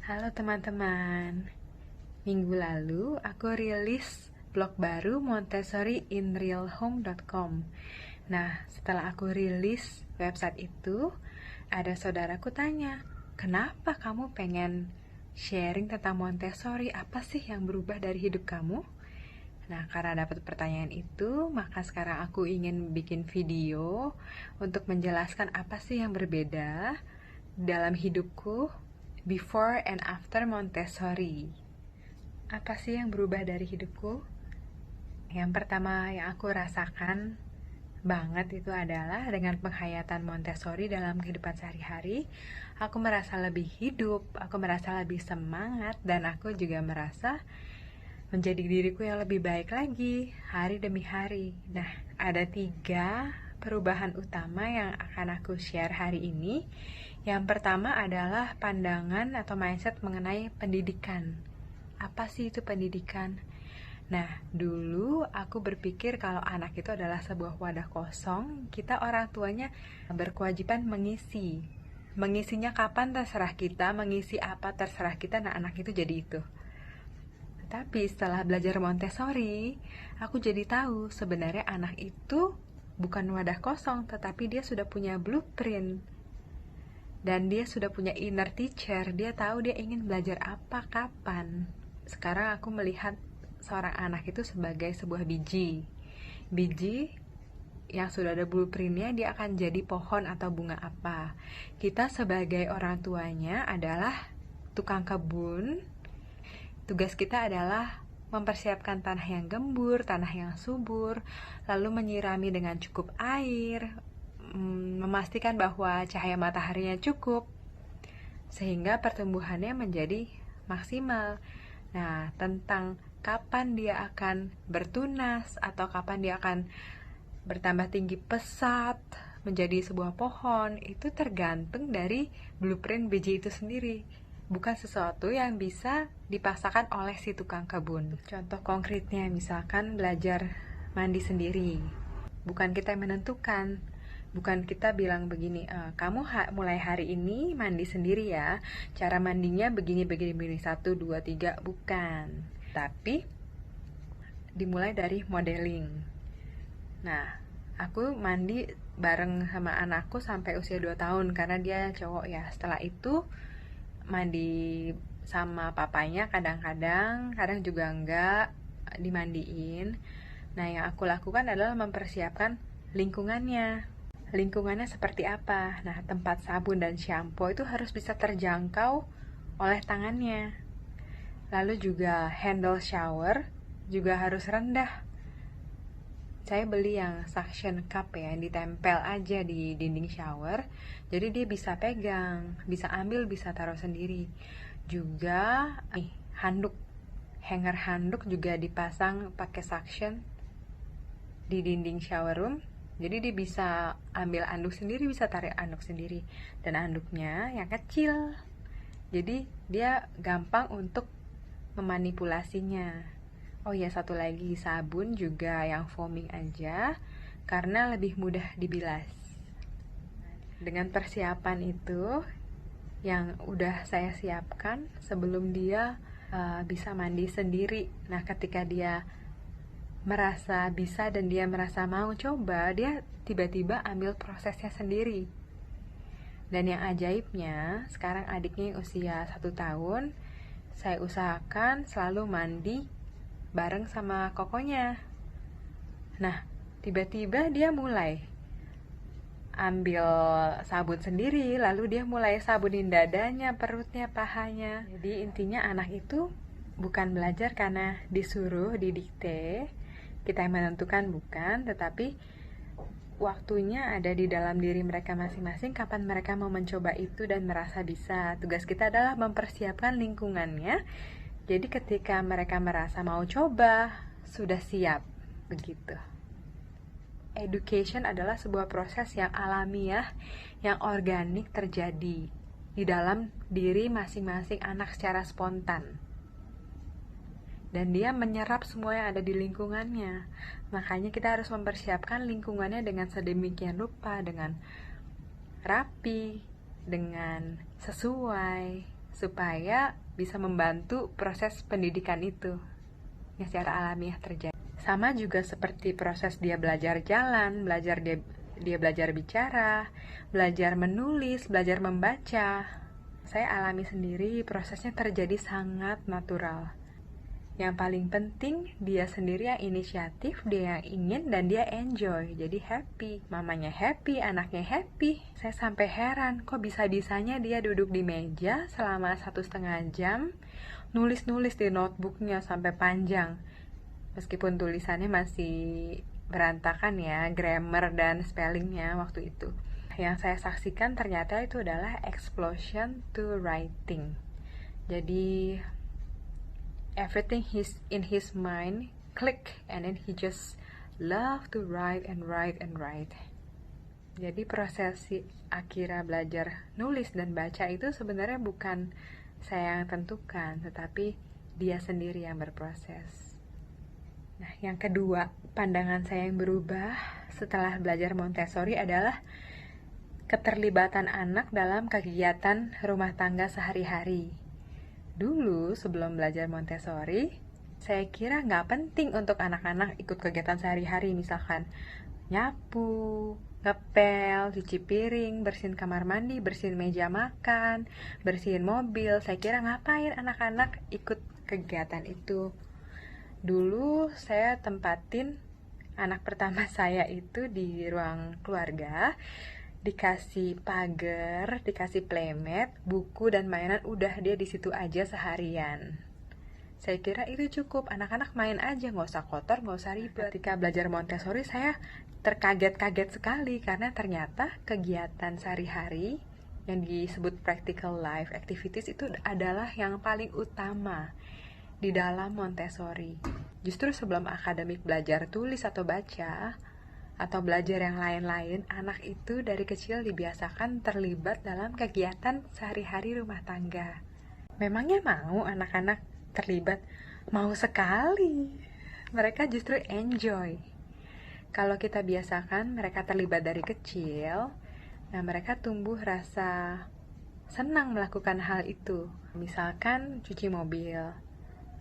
Halo teman-teman, minggu lalu aku rilis blog baru montessoryinrealhome.com. Nah, setelah aku rilis website itu, ada saudaraku tanya, kenapa kamu pengen sharing tentang Montessori? Apa sih yang berubah dari hidup kamu? Nah, karena dapat pertanyaan itu, maka sekarang aku ingin bikin video untuk menjelaskan apa sih yang berbeda dalam hidupku before and after Montessori. Apa sih yang berubah dari hidupku? Yang pertama yang aku rasakan banget itu adalah dengan penghayatan Montessori dalam kehidupan sehari-hari, aku merasa lebih hidup, aku merasa lebih semangat, dan aku juga merasa menjadi diriku yang lebih baik lagi hari demi hari. Nah, ada 3 perubahan utama yang akan aku share hari ini. Yang pertama adalah pandangan atau mindset mengenai pendidikan. Apa sih itu pendidikan? Nah, dulu aku berpikir kalau anak itu adalah sebuah wadah kosong, kita orang tuanya berkewajiban mengisi. Mengisinya kapan terserah kita, mengisi apa terserah kita, nah anak itu jadi itu. Tapi setelah belajar Montessori, aku jadi tahu sebenarnya anak itu bukan wadah kosong, tetapi dia sudah punya blueprint. Dan dia sudah punya inner teacher, dia tahu dia ingin belajar apa, kapan. Sekarang aku melihat seorang anak itu sebagai sebuah biji. Biji yang sudah ada blueprintnya, dia akan jadi pohon atau bunga apa. Kita sebagai orang tuanya adalah tukang kebun. Tugas kita adalah mempersiapkan tanah yang gembur, tanah yang subur, lalu menyirami dengan cukup air, memastikan bahwa cahaya mataharinya cukup, sehingga pertumbuhannya menjadi maksimal. Nah, tentang kapan dia akan bertunas atau kapan dia akan bertambah tinggi pesat menjadi sebuah pohon, itu tergantung dari blueprint biji itu sendiri. Bukan sesuatu yang bisa dipaksakan oleh si tukang kebun. Contoh konkretnya, misalkan belajar mandi sendiri. Bukan kita yang menentukan. Bukan kita bilang begini, kamu mulai hari ini mandi sendiri ya. Cara mandinya begini, 1, 2, 3. Bukan. Tapi dimulai dari modeling. Nah, aku mandi bareng sama anakku sampai usia 2 tahun karena dia cowok ya. Setelah itu mandi sama papanya kadang-kadang, kadang juga enggak dimandiin. Nah, yang aku lakukan adalah mempersiapkan lingkungannya. Lingkungannya seperti apa? Nah, tempat sabun dan shampoo itu harus bisa terjangkau oleh tangannya. Lalu juga handle shower juga harus rendah. Saya beli yang suction cup ya, yang ditempel aja di dinding shower. Jadi dia bisa pegang, bisa ambil, bisa taruh sendiri. Juga handuk, hanger handuk juga dipasang pakai suction di dinding shower room. Jadi dia bisa ambil anduk sendiri, bisa tarik anduk sendiri. Dan anduknya yang kecil. Jadi dia gampang untuk memanipulasinya. Oh ya, satu lagi, sabun juga yang foaming aja karena lebih mudah dibilas. Dengan persiapan itu yang udah saya siapkan sebelum dia bisa mandi sendiri. Nah, ketika dia merasa bisa dan dia merasa mau coba, dia tiba-tiba ambil prosesnya sendiri. Dan yang ajaibnya, sekarang adiknya yang usia 1 tahun, saya usahakan selalu mandi bareng sama kokonya. Nah, tiba-tiba dia mulai ambil sabun sendiri, lalu dia mulai sabunin dadanya, perutnya, pahanya. Jadi intinya anak itu bukan belajar karena disuruh, didikte, kita yang menentukan, bukan, tetapi waktunya ada di dalam diri mereka masing-masing kapan mereka mau mencoba itu dan merasa bisa. Tugas kita adalah mempersiapkan lingkungannya. Jadi ketika mereka merasa mau coba, sudah siap, begitu. Education adalah sebuah proses yang alamiah, yang organik terjadi di dalam diri masing-masing anak secara spontan. Dan dia menyerap semua yang ada di lingkungannya. Makanya kita harus mempersiapkan lingkungannya dengan sedemikian rupa, dengan rapi, dengan sesuai, supaya bisa membantu proses pendidikan itu yang secara alamiah terjadi. Sama juga seperti proses dia belajar jalan, dia belajar bicara, belajar menulis, belajar membaca. Saya alami sendiri, prosesnya terjadi sangat natural. Yang paling penting, dia sendiri yang inisiatif, dia yang ingin, dan dia enjoy. Jadi happy, mamanya happy, anaknya happy. Saya sampai heran, kok bisa-bisanya dia duduk di meja selama 1,5 jam, nulis-nulis di notebooknya sampai panjang. Meskipun tulisannya masih berantakan ya, grammar dan spellingnya waktu itu. Yang saya saksikan ternyata itu adalah explosion to writing. Jadi everything in his mind click, and then he just love to write and write and write. Jadi proses si Akira belajar nulis dan baca itu sebenarnya bukan saya yang tentukan, tetapi dia sendiri yang berproses. Nah, yang kedua, pandangan saya yang berubah setelah belajar Montessori adalah keterlibatan anak dalam kegiatan rumah tangga sehari-hari. Dulu sebelum belajar Montessori, saya kira nggak penting untuk anak-anak ikut kegiatan sehari-hari, misalkan nyapu, ngepel, cuci piring, bersihin kamar mandi, bersihin meja makan, bersihin mobil. Saya kira ngapain anak-anak ikut kegiatan itu. Dulu saya tempatin anak pertama saya itu di ruang keluarga, dikasih pagar, dikasih playmat, buku dan mainan, udah dia di situ aja seharian. Saya kira itu cukup, anak-anak main aja, nggak usah kotor, nggak usah ribet. Ketika belajar Montessori saya terkaget-kaget sekali karena ternyata kegiatan sehari-hari yang disebut practical life activities itu adalah yang paling utama di dalam Montessori. Justru sebelum akademik belajar tulis atau baca, atau belajar yang lain-lain, anak itu dari kecil dibiasakan terlibat dalam kegiatan sehari-hari rumah tangga. Memangnya mau anak-anak terlibat? Mau sekali. Mereka justru enjoy. Kalau kita biasakan mereka terlibat dari kecil, nah mereka tumbuh rasa senang melakukan hal itu. Misalkan cuci mobil.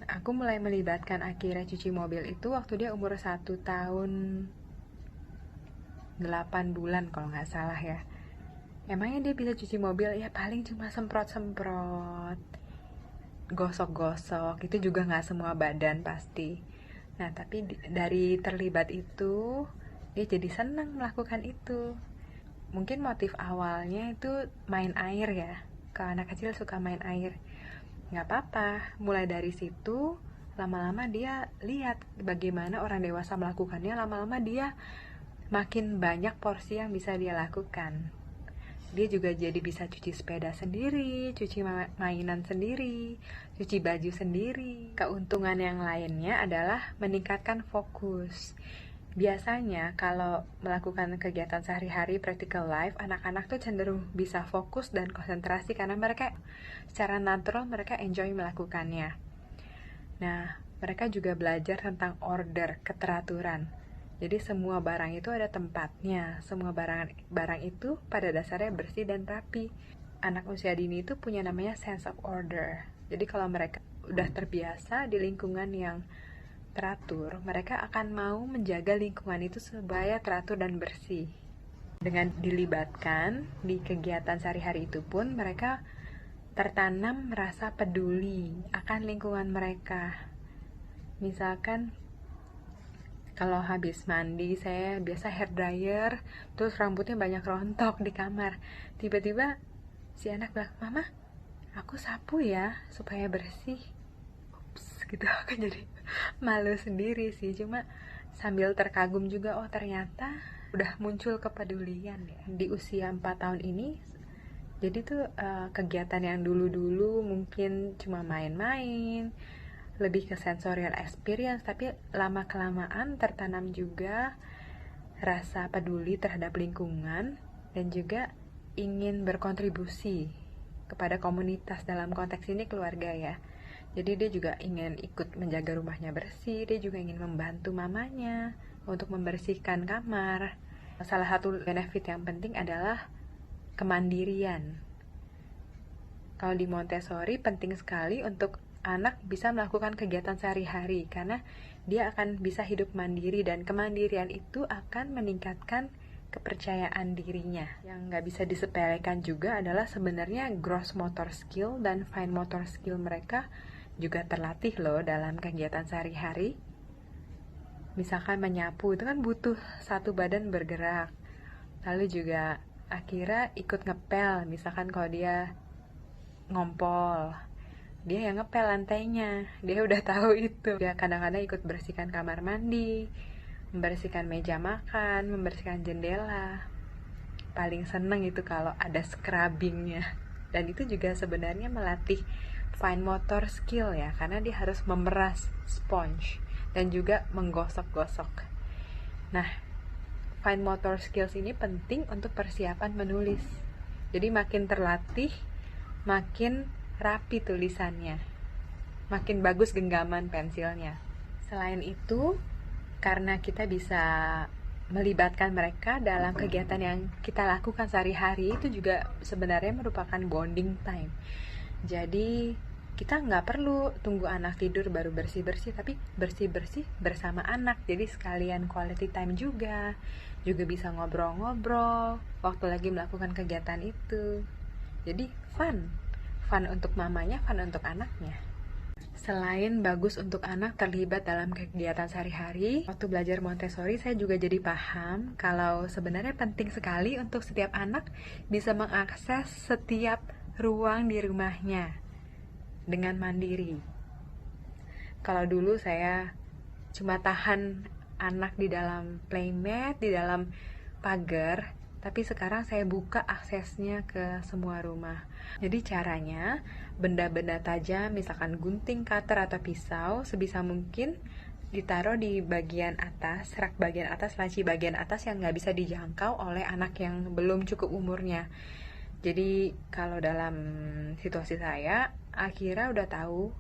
Aku mulai melibatkan Akira cuci mobil itu waktu dia umur 1 tahun 8 bulan kalau nggak salah ya. Emangnya dia bisa cuci mobil? Ya paling cuma semprot-semprot, gosok-gosok, itu juga nggak semua badan pasti. Nah tapi dari terlibat itu, dia jadi senang melakukan itu. Mungkin motif awalnya itu main air ya. Kalau anak kecil suka main air, nggak apa-apa. Mulai dari situ, lama-lama dia lihat bagaimana orang dewasa melakukannya. Lama-lama dia makin banyak porsi yang bisa dia lakukan. Dia juga jadi bisa cuci sepeda sendiri, cuci mainan sendiri, cuci baju sendiri. Keuntungan yang lainnya adalah meningkatkan fokus. Biasanya kalau melakukan kegiatan sehari-hari practical life, anak-anak tuh cenderung bisa fokus dan konsentrasi karena mereka secara natural mereka enjoy melakukannya. Nah, mereka juga belajar tentang order, keteraturan. Jadi semua barang itu ada tempatnya, semua barang itu pada dasarnya bersih dan rapi. Anak usia dini itu punya namanya sense of order. Jadi kalau mereka udah terbiasa di lingkungan yang teratur, mereka akan mau menjaga lingkungan itu supaya teratur dan bersih. Dengan dilibatkan di kegiatan sehari-hari itu pun mereka tertanam rasa peduli akan lingkungan mereka. Misalkan kalau habis mandi, saya biasa hair dryer, terus rambutnya banyak rontok di kamar. Tiba-tiba si anak bilang, "Mama, aku sapu ya supaya bersih." Gitu, aku jadi malu sendiri sih, cuma sambil terkagum juga, oh ternyata udah muncul kepedulian ya di usia 4 tahun ini. Jadi tuh kegiatan yang dulu-dulu mungkin cuma main-main, lebih ke sensorial experience, tapi lama-kelamaan tertanam juga rasa peduli terhadap lingkungan dan juga ingin berkontribusi kepada komunitas, dalam konteks ini keluarga ya. Jadi dia juga ingin ikut menjaga rumahnya bersih, dia juga ingin membantu mamanya untuk membersihkan kamar. Salah satu benefit yang penting adalah kemandirian. Kalau di Montessori penting sekali untuk anak bisa melakukan kegiatan sehari-hari karena dia akan bisa hidup mandiri, dan kemandirian itu akan meningkatkan kepercayaan dirinya. Yang nggak bisa disepelekan juga adalah sebenarnya gross motor skill dan fine motor skill mereka juga terlatih loh dalam kegiatan sehari-hari. Misalkan menyapu itu kan butuh satu badan bergerak. Lalu juga akhirnya ikut ngepel, misalkan kalau dia ngompol, dia yang ngepel lantainya, dia udah tahu itu. Dia kadang-kadang ikut bersihkan kamar mandi, membersihkan meja makan, membersihkan jendela. Paling seneng itu kalau ada scrubbingnya. Dan itu juga sebenarnya melatih fine motor skill ya, karena dia harus memeras sponge dan juga menggosok-gosok. Nah, fine motor skills ini penting untuk persiapan menulis. Jadi makin terlatih, makin rapi tulisannya, makin bagus genggaman pensilnya. Selain itu, karena kita bisa melibatkan mereka dalam kegiatan yang kita lakukan sehari-hari, itu juga sebenarnya merupakan bonding time. Jadi kita nggak perlu tunggu anak tidur baru bersih-bersih, tapi bersih-bersih bersama anak. Jadi sekalian quality time juga bisa ngobrol-ngobrol waktu lagi melakukan kegiatan itu. Jadi fun untuk mamanya, fun untuk anaknya. Selain bagus untuk anak terlibat dalam kegiatan sehari-hari, waktu belajar Montessori saya juga jadi paham kalau sebenarnya penting sekali untuk setiap anak bisa mengakses setiap ruang di rumahnya dengan mandiri. Kalau dulu saya cuma tahan anak di dalam playmat, di dalam pagar, tapi sekarang saya buka aksesnya ke semua rumah. Jadi caranya, benda-benda tajam, misalkan gunting, cutter, atau pisau, sebisa mungkin ditaruh di bagian atas, rak bagian atas, laci bagian atas yang nggak bisa dijangkau oleh anak yang belum cukup umurnya. Jadi kalau dalam situasi saya, akhirnya udah tahu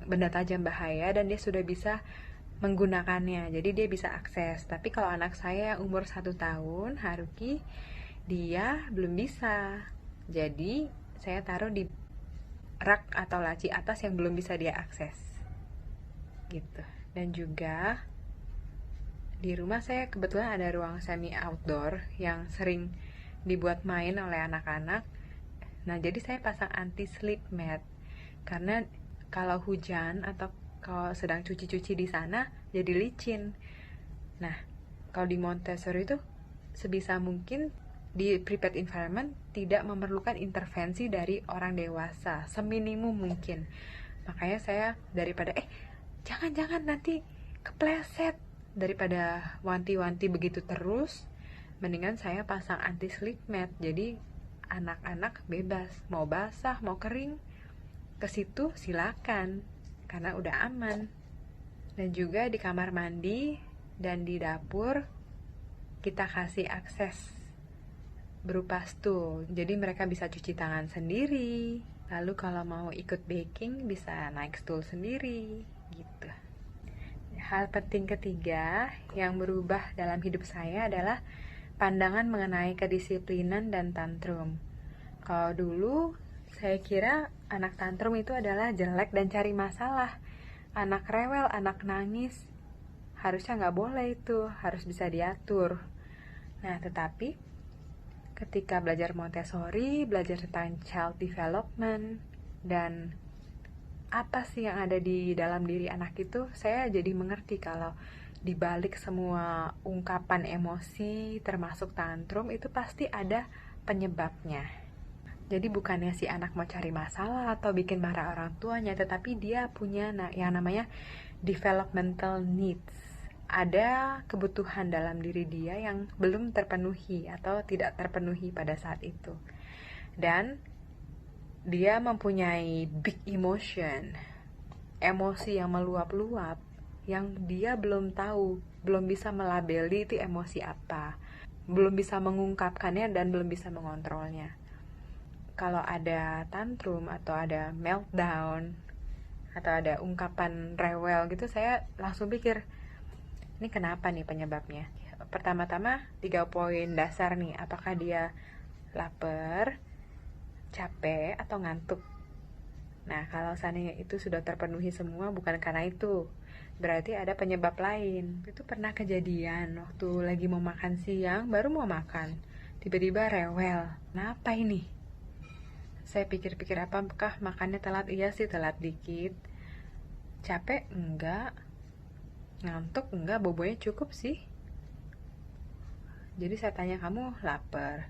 benda tajam bahaya dan dia sudah bisa menggunakannya, jadi dia bisa akses. Tapi kalau anak saya umur 1 tahun, Haruki, dia belum bisa. Jadi saya taruh di rak atau laci atas yang belum bisa dia akses gitu. Dan juga di rumah saya kebetulan ada ruang semi outdoor yang sering dibuat main oleh anak-anak. Nah, jadi saya pasang anti slip mat karena kalau hujan atau kalau sedang cuci-cuci di sana jadi licin. Nah, kalau di Montessori itu sebisa mungkin di prepared environment tidak memerlukan intervensi dari orang dewasa, seminimum mungkin. Makanya saya daripada jangan nanti kepleset, daripada wanti-wanti begitu terus, mendingan saya pasang anti slip mat. Jadi anak-anak bebas, mau basah, mau kering, ke situ silakan karena udah aman. Dan juga di kamar mandi dan di dapur kita kasih akses berupa stool, jadi mereka bisa cuci tangan sendiri. Lalu kalau mau ikut baking bisa naik stool sendiri gitu. Hal penting ketiga yang berubah dalam hidup saya adalah pandangan mengenai kedisiplinan dan tantrum. Kalau dulu saya kira anak tantrum itu adalah jelek dan cari masalah. Anak rewel, anak nangis, harusnya nggak boleh itu, harus bisa diatur. Nah, tetapi ketika belajar Montessori, belajar tentang child development, dan apa sih yang ada di dalam diri anak itu, saya jadi mengerti kalau di balik semua ungkapan emosi, termasuk tantrum, itu pasti ada penyebabnya. Jadi bukannya si anak mau cari masalah atau bikin marah orang tuanya, tetapi dia punya yang namanya developmental needs. Ada kebutuhan dalam diri dia yang belum terpenuhi atau tidak terpenuhi pada saat itu. Dan dia mempunyai big emotion, emosi yang meluap-luap, yang dia belum tahu, belum bisa melabeli itu emosi apa, belum bisa mengungkapkannya dan belum bisa mengontrolnya. Kalau ada tantrum atau ada meltdown atau ada ungkapan rewel gitu, saya langsung pikir, ini kenapa nih penyebabnya? Pertama-tama 3 poin dasar nih, apakah dia lapar, capek atau ngantuk. Nah, kalau seandainya itu sudah terpenuhi semua bukan karena itu, berarti ada penyebab lain. Itu pernah kejadian waktu lagi mau makan siang, baru mau makan. Tiba-tiba rewel. Kenapa ini? Saya pikir-pikir apakah makannya telat? Iya sih telat dikit. Capek? Enggak. Ngantuk? Enggak, bobonya cukup sih. Jadi saya tanya, kamu lapar?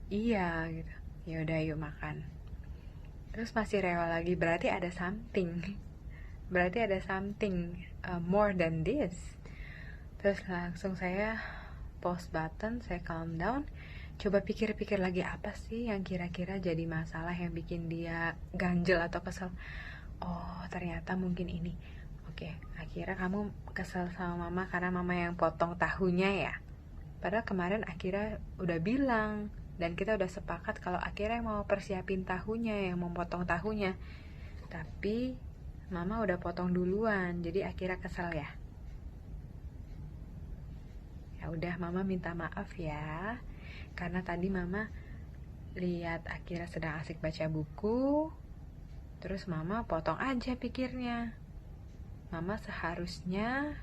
Iya gitu. Ya udah yuk makan. Terus masih rewel lagi, berarti ada something. Berarti ada something more than this. Terus langsung saya pause button, saya calm down. Coba pikir-pikir lagi apa sih yang kira-kira jadi masalah yang bikin dia ganjel atau kesel. Oh ternyata mungkin ini. Oke, akhirnya kamu kesel sama mama karena mama yang potong tahunya ya. Padahal kemarin akhirnya udah bilang, dan kita udah sepakat kalau akhirnya mau persiapin tahunya, yang mau potong tahunya. Tapi mama udah potong duluan, jadi akhirnya kesel ya. Ya udah, mama minta maaf ya. Karena tadi mama lihat akhirnya sedang asik baca buku, terus mama potong aja pikirnya. Mama seharusnya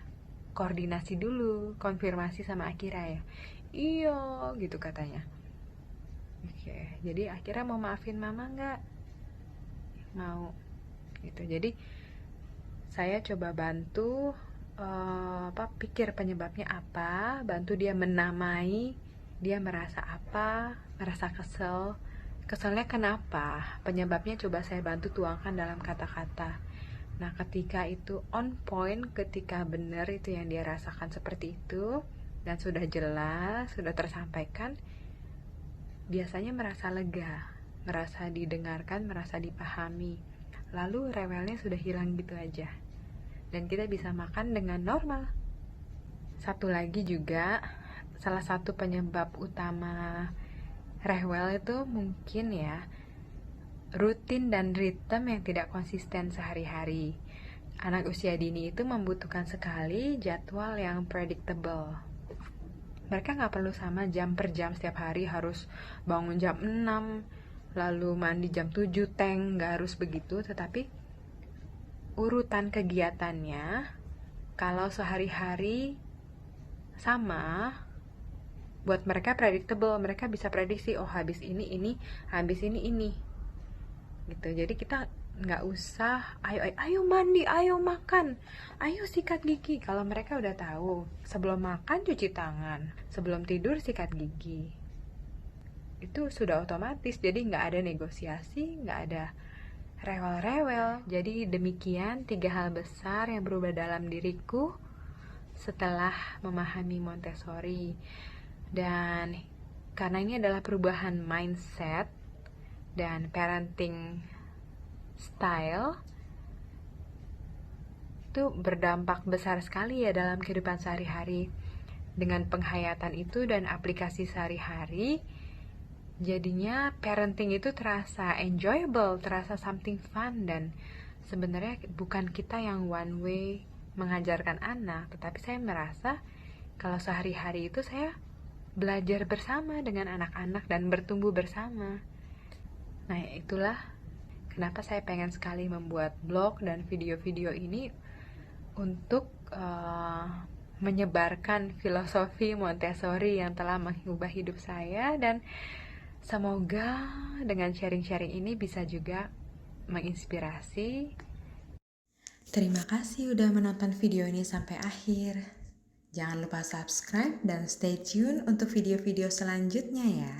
koordinasi dulu, konfirmasi sama Akira ya. Iya, gitu katanya. Oke, jadi Akira mau maafin mama nggak? Mau, gitu. Jadi saya coba bantu pikir penyebabnya apa, bantu dia menamai, dia merasa apa, merasa kesel. Keselnya kenapa? Penyebabnya coba saya bantu tuangkan dalam kata-kata. Nah, ketika itu on point, ketika benar itu yang dia rasakan seperti itu, dan sudah jelas, sudah tersampaikan, biasanya merasa lega, merasa didengarkan, merasa dipahami. Lalu rewelnya sudah hilang gitu aja. Dan kita bisa makan dengan normal. Satu lagi juga, salah satu penyebab utama rewel itu mungkin ya, rutin dan ritme yang tidak konsisten sehari-hari. Anak usia dini itu membutuhkan sekali jadwal yang predictable. Mereka nggak perlu sama jam per jam setiap hari harus bangun jam 6, lalu mandi jam 7 teng, nggak harus begitu. Tetapi urutan kegiatannya, kalau sehari-hari sama, buat mereka predictable, mereka bisa prediksi, oh habis ini, habis ini gitu. Jadi kita nggak usah ayo mandi, ayo makan, ayo sikat gigi. Kalau mereka udah tahu sebelum makan cuci tangan, sebelum tidur sikat gigi, itu sudah otomatis. Jadi nggak ada negosiasi, nggak ada rewel-rewel. Jadi demikian 3 hal besar yang berubah dalam diriku setelah memahami Montessori. Dan karena ini adalah perubahan mindset dan parenting style, itu berdampak besar sekali ya dalam kehidupan sehari-hari. Dengan penghayatan itu dan aplikasi sehari-hari, jadinya parenting itu terasa enjoyable, terasa something fun. Dan sebenarnya bukan kita yang one way mengajarkan anak, tetapi saya merasa kalau sehari-hari itu saya belajar bersama dengan anak-anak dan bertumbuh bersama. Nah, itulah kenapa saya pengen sekali membuat blog dan video-video ini untuk menyebarkan filosofi Montessori yang telah mengubah hidup saya. Dan semoga dengan sharing-sharing ini bisa juga menginspirasi. Terima kasih udah menonton video ini sampai akhir. Jangan lupa subscribe dan stay tune untuk video-video selanjutnya ya.